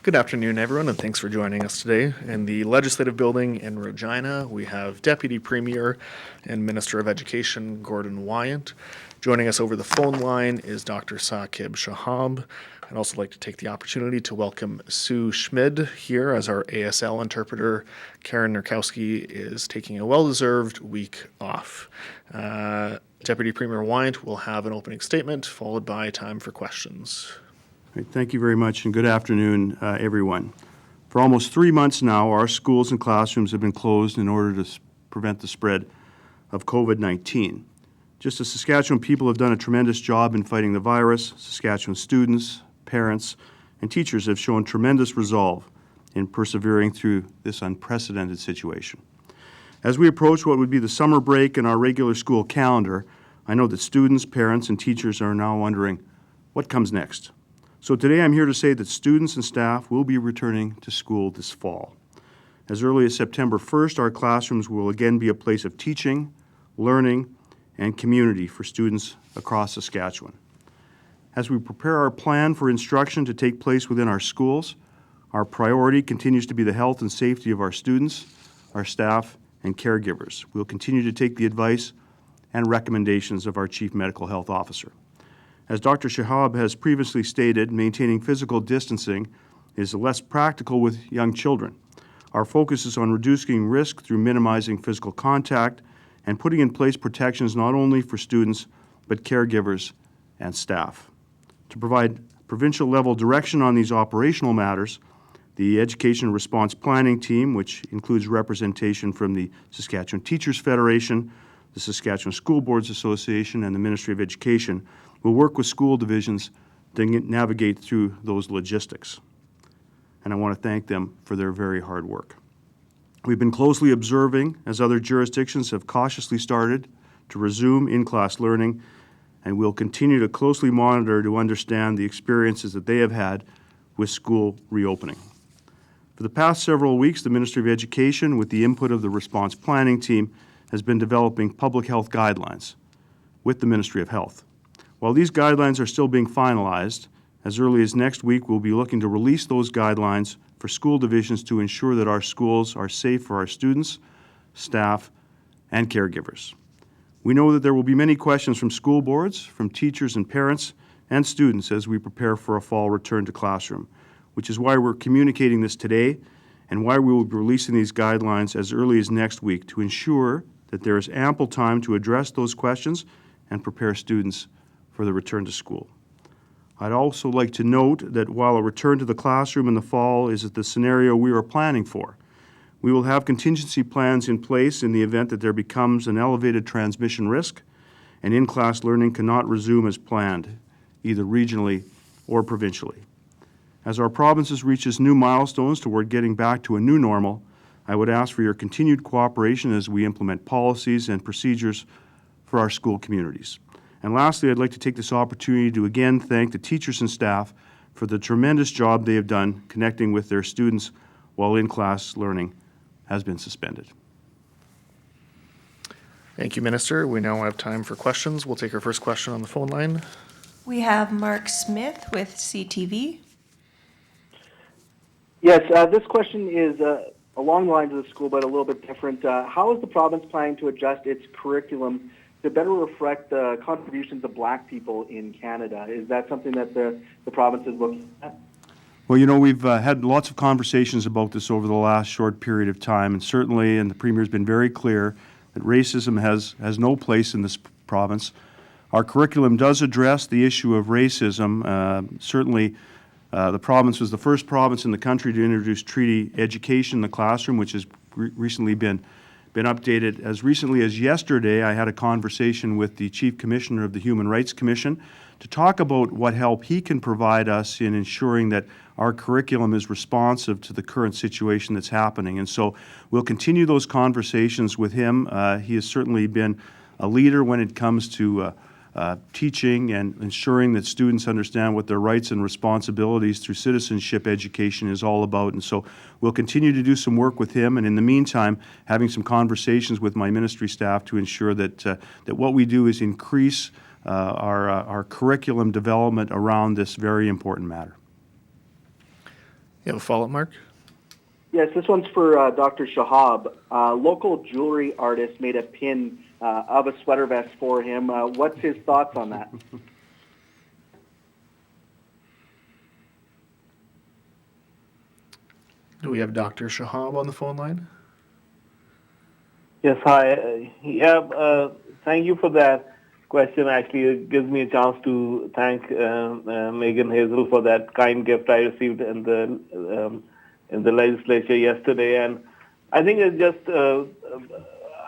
Good afternoon, everyone, and thanks for joining us today. In the Legislative Building in Regina, we have Deputy Premier and Minister of Education, Gord Wyant. Joining us over the phone line is Dr. Shahab. I'd also like to take the opportunity to welcome Sue Schmid here as our ASL interpreter. Karen Nurkowski is taking a well-deserved week off. Deputy Premier Wyant will have an opening statement, followed by time for questions. Great. Thank you very much, and good afternoon, everyone. For almost 3 months now, our schools and classrooms have been closed in order to prevent the spread of COVID-19. Just as Saskatchewan people have done a tremendous job in fighting the virus, Saskatchewan students, parents, and teachers have shown tremendous resolve in persevering through this unprecedented situation. As we approach what would be the summer break in our regular school calendar, I know that students, parents, and teachers are now wondering, what comes next? So today I'm here to say that students and staff will be returning to school this fall. As early as September 1st, our classrooms will again be a place of teaching, learning, and community for students across Saskatchewan. As we prepare our plan for instruction to take place within our schools, our priority continues to be the health and safety of our students, our staff, and caregivers. We'll continue to take the advice and recommendations of our Chief Medical Health Officer. As Dr. Shahab has previously stated, maintaining physical distancing is less practical with young children. Our focus is on reducing risk through minimizing physical contact and putting in place protections not only for students, but caregivers and staff. To provide provincial level direction on these operational matters, the Education Response Planning Team, which includes representation from the Saskatchewan Teachers Federation, the Saskatchewan School Boards Association, and the Ministry of Education, will work with school divisions to navigate through those logistics. And I want to thank them for their very hard work. We've been closely observing as other jurisdictions have cautiously started to resume in-class learning, and we'll continue to closely monitor to understand the experiences that they have had with school reopening. For the past several weeks, the Ministry of Education, with the input of the Response Planning Team, has been developing public health guidelines with the Ministry of Health. While these guidelines are still being finalized, as early as next week, we'll be looking to release those guidelines for school divisions to ensure that our schools are safe for our students, staff, and caregivers. We know that there will be many questions from school boards, from teachers and parents, and students as we prepare for a fall return to classroom, which is why we're communicating this today and why we will be releasing these guidelines as early as next week to ensure that there is ample time to address those questions and prepare students for the return to school. I'd also like to note that while a return to the classroom in the fall is the scenario we are planning for, we will have contingency plans in place in the event that there becomes an elevated transmission risk and in-class learning cannot resume as planned, either regionally or provincially. As our provinces reaches new milestones toward getting back to a new normal, I would ask for your continued cooperation as we implement policies and procedures for our school communities. And lastly, I'd like to take this opportunity to again thank the teachers and staff for the tremendous job they have done connecting with their students while in-class learning has been suspended. Thank you, Minister. We now have time for questions. We'll take our first question on the phone line. We have Mark Smith with CTV. Yes, this question is along the lines of the school, but a little bit different. How is the province planning to adjust its curriculum to better reflect the contributions of Black people in Canada? Is that something that the province is looking at? Well, you know, we've had lots of conversations about this over the last short period of time, and certainly, and the Premier's been very clear, that racism has no place in this province. Our curriculum does address the issue of racism. Certainly, the province was the first province in the country to introduce treaty education in the classroom, which has recently been updated. As recently as yesterday, I had a conversation with the Chief Commissioner of the Human Rights Commission to talk about what help he can provide us in ensuring that our curriculum is responsive to the current situation that's happening. And so we'll continue those conversations with him. He has certainly been a leader when it comes to teaching and ensuring that students understand what their rights and responsibilities through citizenship education is all about. And so we'll continue to do some work with him, and in the meantime, having some conversations with my ministry staff to ensure that that what we do is increase our curriculum development around this very important matter. You have a follow-up, Mark? Yes, this one's for Dr. Shahab. Local jewelry artist made a pin of a sweater vest for him. What's his thoughts on that? Do we have Dr. Shahab on the phone line? Yes, hi. Thank you for that question. Actually, it gives me a chance to thank Megan Hazel for that kind gift I received in the legislature yesterday. And I think it's just,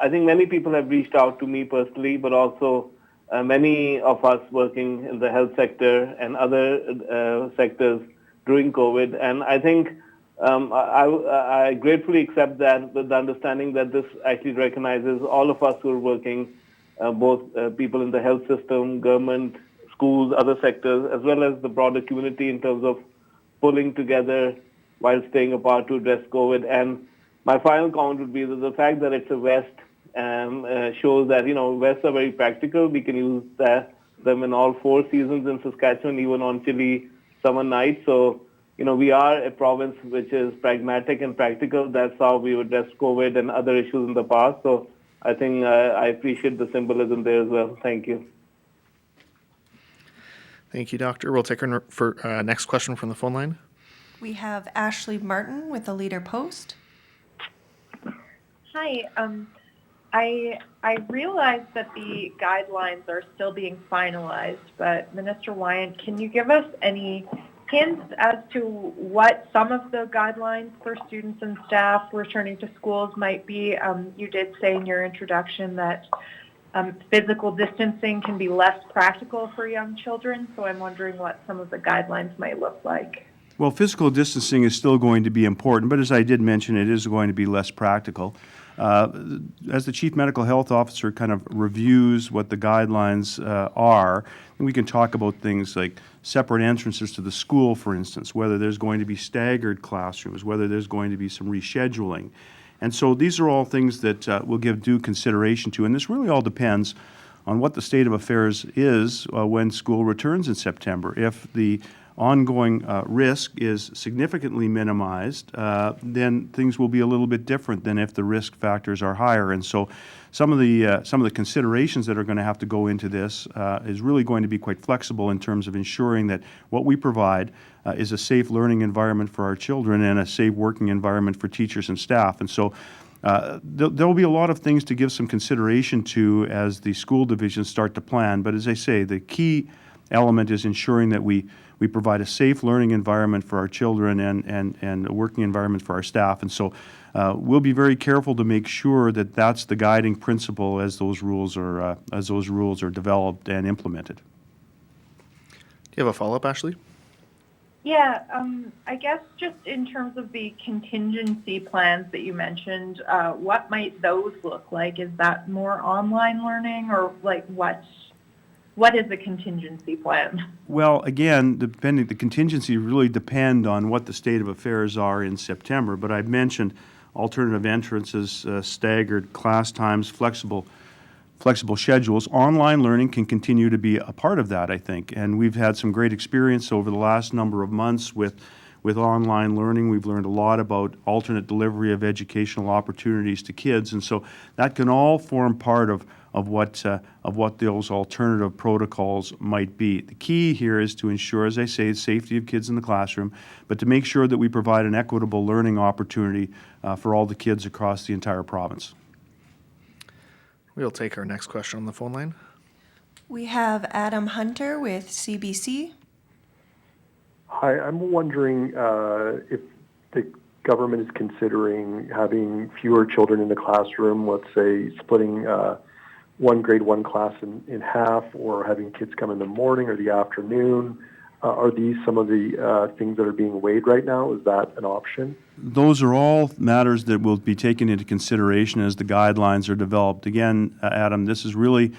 I think many people have reached out to me personally, but also many of us working in the health sector and other sectors during COVID. And I think I gratefully accept that with the understanding that this actually recognizes all of us who are working, both people in the health system, government, schools, other sectors, as well as the broader community in terms of pulling together while staying apart to address COVID. And my final comment would be that the fact that it's a vest shows that, vests are very practical. We can use them in all 4 seasons in Saskatchewan, even on chilly summer nights. So, we are a province which is pragmatic and practical. That's how we addressed COVID and other issues in the past. So I think I appreciate the symbolism there as well. Thank you. Thank you, Doctor. We'll take our next question from the phone line. We have Ashley Martin with the Leader Post. Hi. I realize that the guidelines are still being finalized, but Minister Wyant, can you give us any hints as to what some of the guidelines for students and staff returning to schools might be? You did say in your introduction that physical distancing can be less practical for young children, so I'm wondering what some of the guidelines might look like. Well, physical distancing is still going to be important, but as I did mention, it is going to be less practical. As the Chief Medical Health Officer kind of reviews what the guidelines are, and we can talk about things like separate entrances to the school, for instance, whether there's going to be staggered classrooms, whether there's going to be some rescheduling. And so these are all things that we'll give due consideration to, and this really all depends on what the state of affairs is when school returns in September. If the ongoing risk is significantly minimized, then things will be a little bit different than if the risk factors are higher. And so some of the considerations that are going to have to go into this is really going to be quite flexible in terms of ensuring that what we provide is a safe learning environment for our children and a safe working environment for teachers and staff. And so there will be a lot of things to give some consideration to as the school divisions start to plan. But as I say, the key element is ensuring that we provide a safe learning environment for our children and a working environment for our staff. And so we'll be very careful to make sure that that's the guiding principle as those rules are developed and implemented. Do you have a follow-up, Ashley? Yeah, I guess just in terms of the contingency plans that you mentioned, what might those look like? Is that more online learning, or like what is the contingency plan? Well, again, the contingency really depend on what the state of affairs are in September. But I've mentioned alternative entrances, staggered class times, flexible schedules. Online learning can continue to be a part of that, I think. And we've had some great experience over the last number of months with online learning. We've learned a lot about alternate delivery of educational opportunities to kids. And so that can all form part of what those alternative protocols might be. The key here is to ensure, as I say, the safety of kids in the classroom, but to make sure that we provide an equitable learning opportunity for all the kids across the entire province. We'll take our next question on the phone line. We have Adam Hunter with CBC. Hi, I'm wondering if the government is considering having fewer children in the classroom, let's say splitting one grade one class in half, or having kids come in the morning or the afternoon. Are these some of the things that are being weighed right now? Is that an option? Those are all matters that will be taken into consideration as the guidelines are developed. Again, Adam, this is really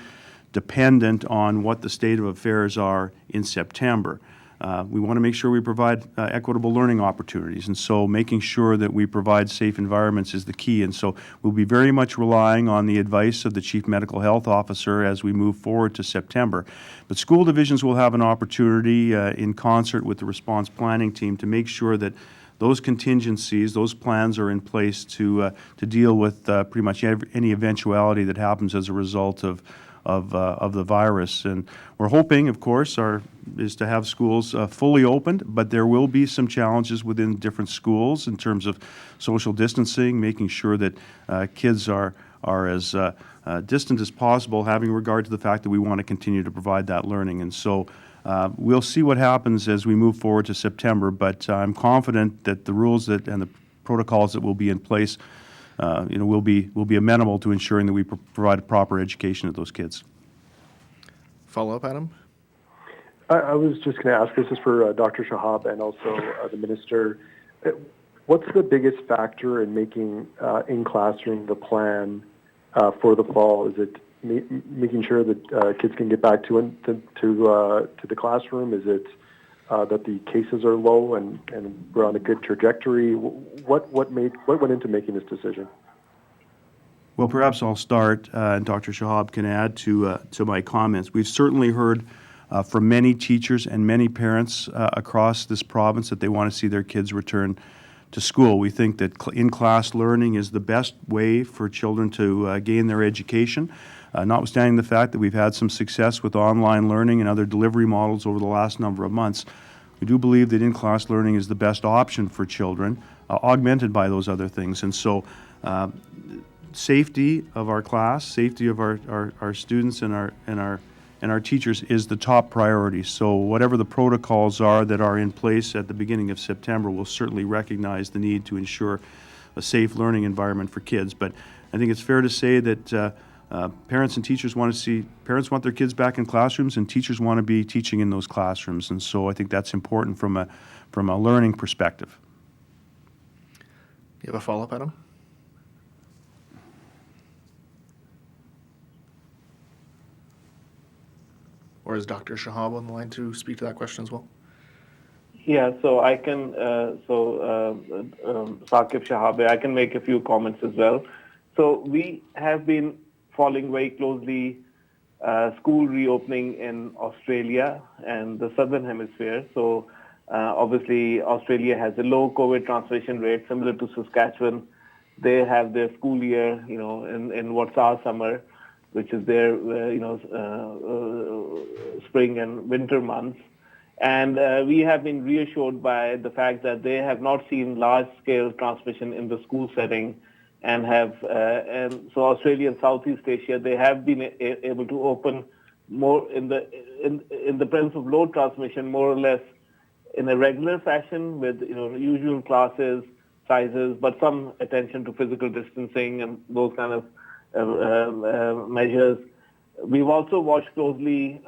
dependent on what the state of affairs are in September. We want to make sure we provide equitable learning opportunities, and so making sure that we provide safe environments is the key. And so we'll be very much relying on the advice of the Chief Medical Health Officer as we move forward to September. But school divisions will have an opportunity in concert with the response planning team to make sure that those contingencies, those plans are in place to deal with pretty much any eventuality that happens as a result of the virus. And we're hoping, of course, is to have schools fully opened, but there will be some challenges within different schools in terms of social distancing, making sure that kids are as distant as possible, having regard to the fact that we want to continue to provide that learning. And so we'll see what happens as we move forward to September, but I'm confident that the rules and the protocols that will be in place will be amenable to ensuring that we provide a proper education to those kids. Follow up, Adam? I was just going to ask, this is for Dr. Shahab and also the Minister. What's the biggest factor in making in-classroom the plan for the fall? Is it making sure that kids can get back to the classroom? Is it that the cases are low and we're on a good trajectory? What went into making this decision? Well, perhaps I'll start, and Dr. Shahab can add to my comments. We've certainly heard from many teachers and many parents across this province that they want to see their kids return to school. We think that in-class learning is the best way for children to gain their education, notwithstanding the fact that we've had some success with online learning and other delivery models over the last number of months. We do believe that in-class learning is the best option for children, augmented by those other things. And so safety of our class, safety of our students and our teachers is the top priority. So whatever the protocols are that are in place at the beginning of September, we'll certainly recognize the need to ensure a safe learning environment for kids. But I think it's fair to say that parents and teachers parents want their kids back in classrooms, and teachers want to be teaching in those classrooms. And so I think that's important from a learning perspective. You have a follow-up, Adam? Or is Dr. Shahab on the line to speak to that question as well? Yeah, so I can, Saqib Shahab, I can make a few comments as well. So we have been following very closely school reopening in Australia and the Southern Hemisphere. So obviously Australia has a low COVID transmission rate similar to Saskatchewan. They have their school year, in what's our summer, which is their, spring and winter months. And we have been reassured by the fact that they have not seen large-scale transmission in the school setting, and so Australia and Southeast Asia, they have been able to open more in the presence of low transmission, more or less in a regular fashion with usual classes, sizes, but some attention to physical distancing and those kind of measures. We've also watched closely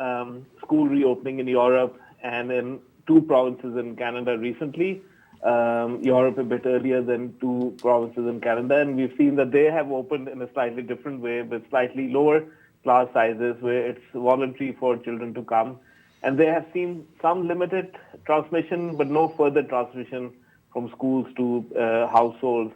school reopening in Europe and in 2 provinces in Canada recently. Europe a bit earlier than 2 provinces in Canada, and we've seen that they have opened in a slightly different way with slightly lower class sizes where it's voluntary for children to come. And they have seen some limited transmission, but no further transmission from schools to households.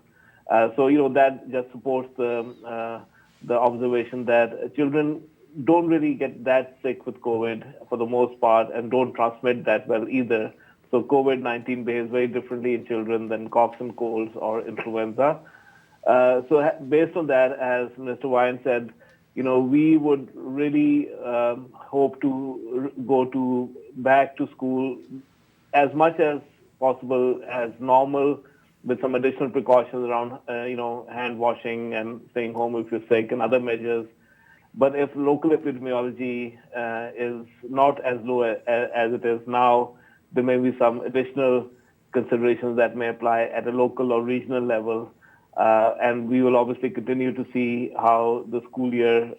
So that just supports the observation that children don't really get that sick with COVID for the most part and don't transmit that well either. So COVID-19 behaves very differently in children than coughs and colds or influenza. So based on that, as Mr. Wyant said, we would really hope to go back to school as much as possible as normal, with some additional precautions around, hand washing and staying home if you're sick and other measures. But if local epidemiology is not as low as it is now, there may be some additional considerations that may apply at a local or regional level. And we will obviously continue to see how the school year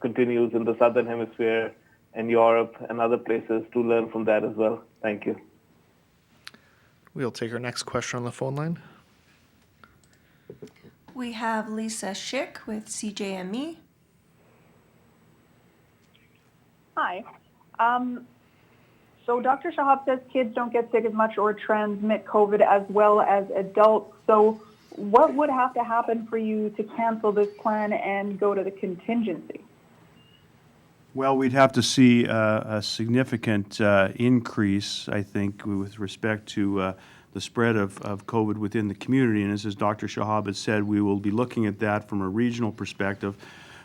continues in the Southern Hemisphere and Europe and other places to learn from that as well. Thank you. We'll take our next question on the phone line. We have Lisa Schick with CJME. Hi. So Dr. Shahab says kids don't get sick as much or transmit COVID as well as adults. So what would have to happen for you to cancel this plan and go to the contingency? Well, we'd have to see a significant increase, I think, with respect to the spread of COVID within the community. And as Dr. Shahab has said, we will be looking at that from a regional perspective,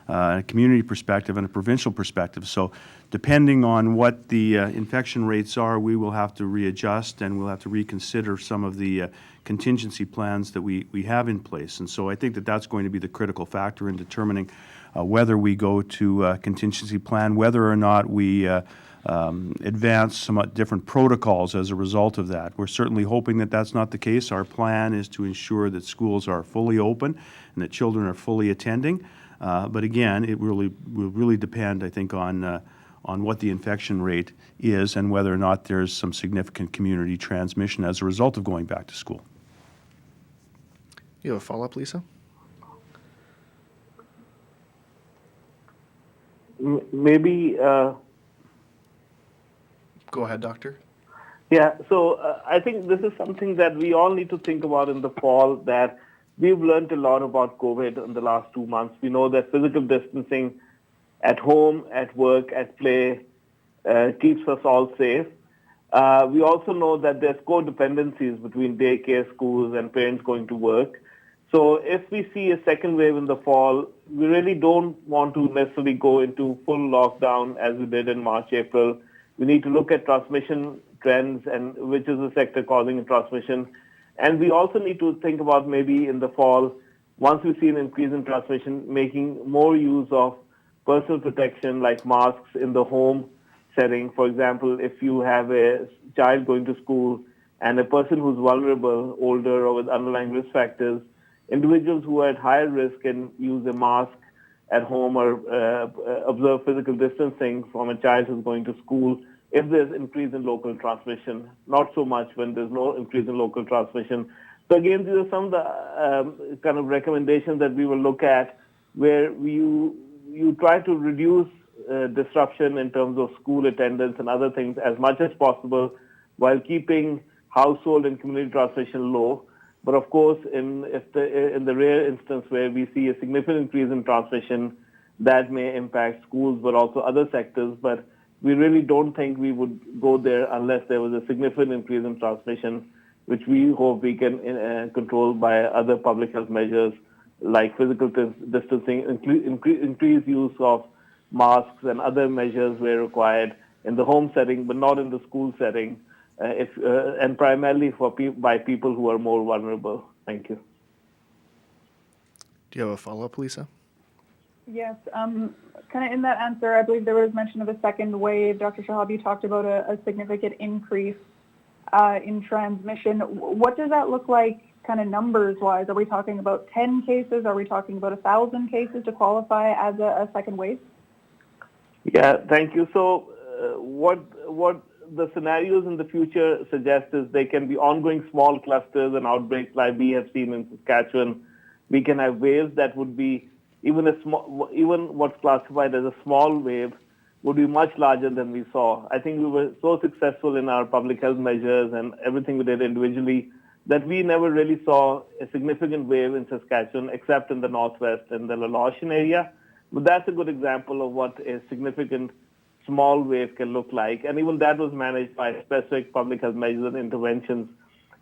a community perspective, and a provincial perspective. So depending on what the infection rates are, we will have to readjust, and we'll have to reconsider some of the contingency plans that we have in place. And so I think that that's going to be the critical factor in determining whether we go to a contingency plan, whether or not we advance somewhat different protocols as a result of that. We're certainly hoping that that's not the case. Our plan is to ensure that schools are fully open and that children are fully attending. But again, it will really depend, I think, on what the infection rate is and whether or not there's some significant community transmission as a result of going back to school. You have a follow-up, Lisa? Maybe. Go ahead, Doctor. Yeah, so I think this is something that we all need to think about in the fall, that we've learned a lot about COVID in the last 2 months. We know that physical distancing at home, at work, at play keeps us all safe. We also know that there's codependencies between daycare, schools, and parents going to work. So if we see a second wave in the fall, we really don't want to necessarily go into full lockdown as we did in March, April. We need to look at transmission trends and which is the sector causing transmission. And we also need to think about maybe in the fall, once we see an increase in transmission, making more use of personal protection like masks in the home setting. For example, if you have a child going to school and a person who's vulnerable, older, or with underlying risk factors, individuals who are at higher risk can use a mask at home or observe physical distancing from a child who's going to school if there's increase in local transmission, not so much when there's no increase in local transmission. So again, these are some of the kind of recommendations that we will look at where you try to reduce disruption in terms of school attendance and other things as much as possible while keeping household and community transmission low. But of course, in the rare instance where we see a significant increase in transmission, that may impact schools, but also other sectors. But we really don't think we would go there unless there was a significant increase in transmission, which we hope we can control by other public health measures like physical distancing, increased use of masks and other measures where required in the home setting, but not in the school setting. And primarily by people who are more vulnerable. Thank you. Do you have a follow-up, Lisa? Yes, kind of in that answer, I believe there was mention of a second wave. Dr. Shahab, you talked about a significant increase in transmission. What does that look like kind of numbers-wise? Are we talking about 10 cases? Are we talking about 1,000 cases to qualify as a second wave? Yeah, thank you. So what the scenarios in the future suggest is there can be ongoing small clusters and outbreaks like we have seen in Saskatchewan. We can have waves that would be even what's classified as a small wave would be much larger than we saw. I think we were so successful in our public health measures and everything we did individually that we never really saw a significant wave in Saskatchewan except in the northwest and the Laurentian area. But that's a good example of what a significant small wave can look like. And even that was managed by specific public health measures and interventions.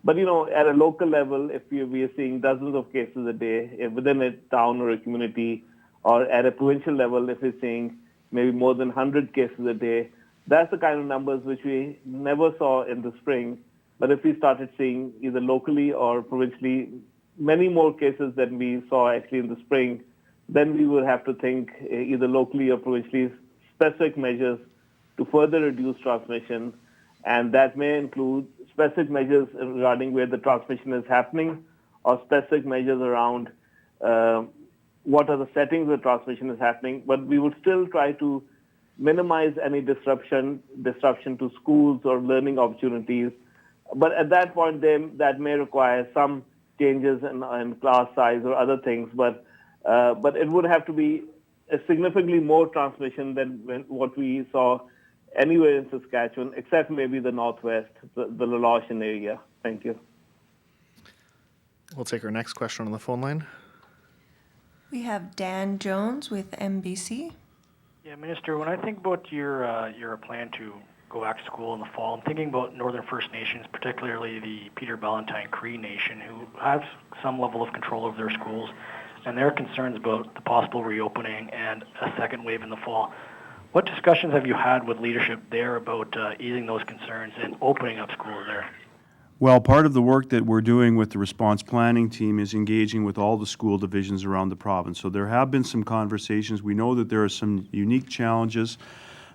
But, at a local level, if we are seeing dozens of cases a day within a town or a community, or at a provincial level, if we're seeing maybe more than 100 cases a day, that's the kind of numbers which we never saw in the spring. But if we started seeing either locally or provincially many more cases than we saw actually in the spring, then we would have to think either locally or provincially specific measures to further reduce transmission, and that may include specific measures regarding where the transmission is happening or specific measures around what are the settings where transmission is happening. But we would still try to minimize any disruption to schools or learning opportunities. But at that point, that may require some changes in class size or other things. But it would have to be a significantly more transmission than what we saw anywhere in Saskatchewan, except maybe the northwest, the Laurentian area. Thank you. We'll take our next question on the phone line. We have Dan Jones with MBC. Yeah, Minister, when I think about your plan to go back to school in the fall. I'm thinking about Northern First Nations, particularly the Peter Ballantyne Cree Nation, who have some level of control over their schools, and their concerns about the possible reopening and a second wave in the fall. What discussions have you had with leadership there about easing those concerns and opening up schools there? Well, part of the work that we're doing with the response planning team is engaging with all the school divisions around the province. So there have been some conversations. We know that there are some unique challenges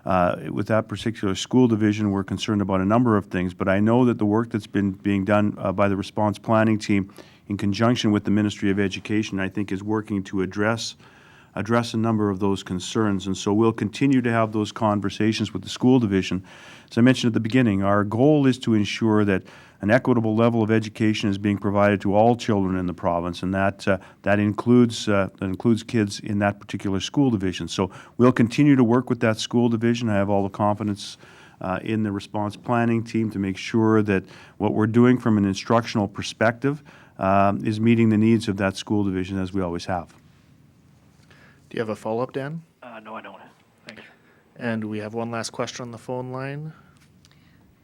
with that particular school division. We're concerned about a number of things, but I know that the work that's been being done by the response planning team in conjunction with the Ministry of Education, I think, is working to address a number of those concerns. And so we'll continue to have those conversations with the school division. As I mentioned at the beginning, our goal is to ensure that an equitable level of education is being provided to all children in the province, and that includes kids in that particular school division. So we'll continue to work with that school division. I have all the confidence in the response planning team to make sure that what we're doing from an instructional perspective is meeting the needs of that school division, as we always have. Do you have a follow-up, Dan? No, I don't. Thanks. And we have one last question on the phone line.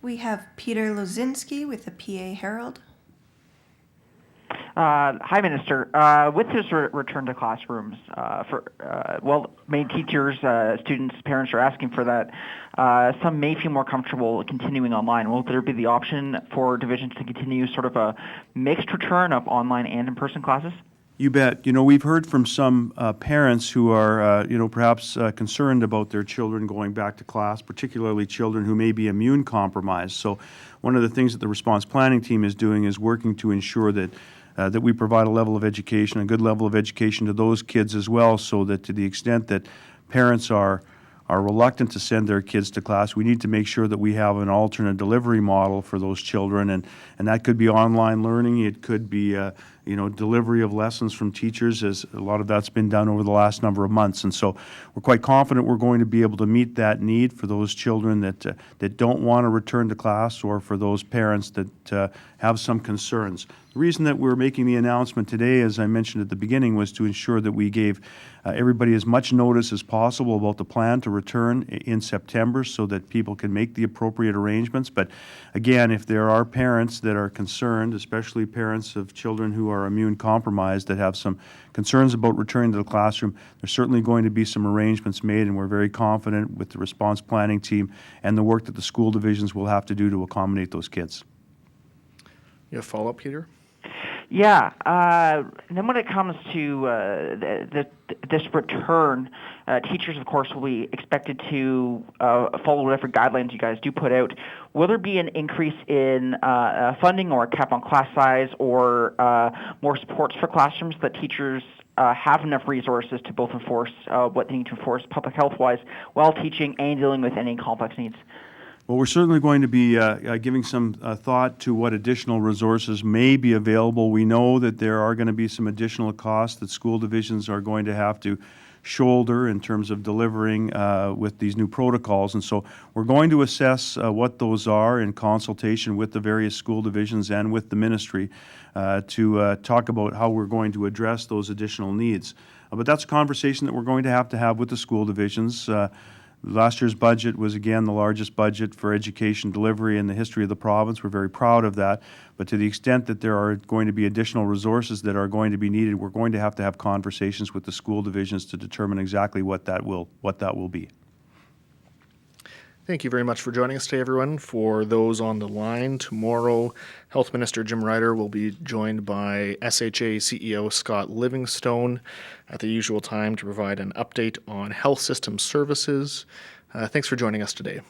We have Peter Lozinski with the PA Herald. Hi, Minister. With this return to classrooms, many teachers, students, parents are asking for that. Some may feel more comfortable continuing online. Will there be the option for divisions to continue sort of a mixed return of online and in-person classes? You bet. You know, we've heard from some parents who are, perhaps concerned about their children going back to class, particularly children who may be immune compromised. So one of the things that the response planning team is doing is working to ensure that we provide a level of education, a good level of education to those kids as well, so that to the extent that parents are reluctant to send their kids to class, we need to make sure that we have an alternate delivery model for those children, and that could be online learning. It could be delivery of lessons from teachers, as a lot of that's been done over the last number of months. And so we're quite confident we're going to be able to meet that need for those children that don't want to return to class, or for those parents that have some concerns. The reason that we're making the announcement today, as I mentioned at the beginning, was to ensure that we gave everybody as much notice as possible about the plan to return in September, so that people can make the appropriate arrangements. But again, if there are parents that are concerned, especially parents of children who are immune compromised, that have some concerns about returning to the classroom, there's certainly going to be some arrangements made, and we're very confident with the response planning team and the work that the school divisions will have to do to accommodate those kids. You have a follow-up, Peter? Yeah. And then when it comes to this return, teachers, of course, will be expected to follow whatever guidelines you guys do put out. Will there be an increase in funding, or a cap on class size, or more supports for classrooms, that teachers have enough resources to both enforce what they need to enforce public health-wise while teaching and dealing with any complex needs? Well, we're certainly going to be giving some thought to what additional resources may be available. We know that there are going to be some additional costs that school divisions are going to have to shoulder in terms of delivering with these new protocols. And so we're going to assess what those are in consultation with the various school divisions and with the ministry to talk about how we're going to address those additional needs. But that's a conversation that we're going to have with the school divisions. Last year's budget was, again, the largest budget for education delivery in the history of the province. We're very proud of that. But to the extent that there are going to be additional resources that are going to be needed, we're going to have conversations with the school divisions to determine exactly what that will be. Thank you very much for joining us today, everyone. For those on the line, tomorrow, Health Minister Jim Ryder will be joined by SHA CEO Scott Livingstone at the usual time to provide an update on health system services. Thanks for joining us today.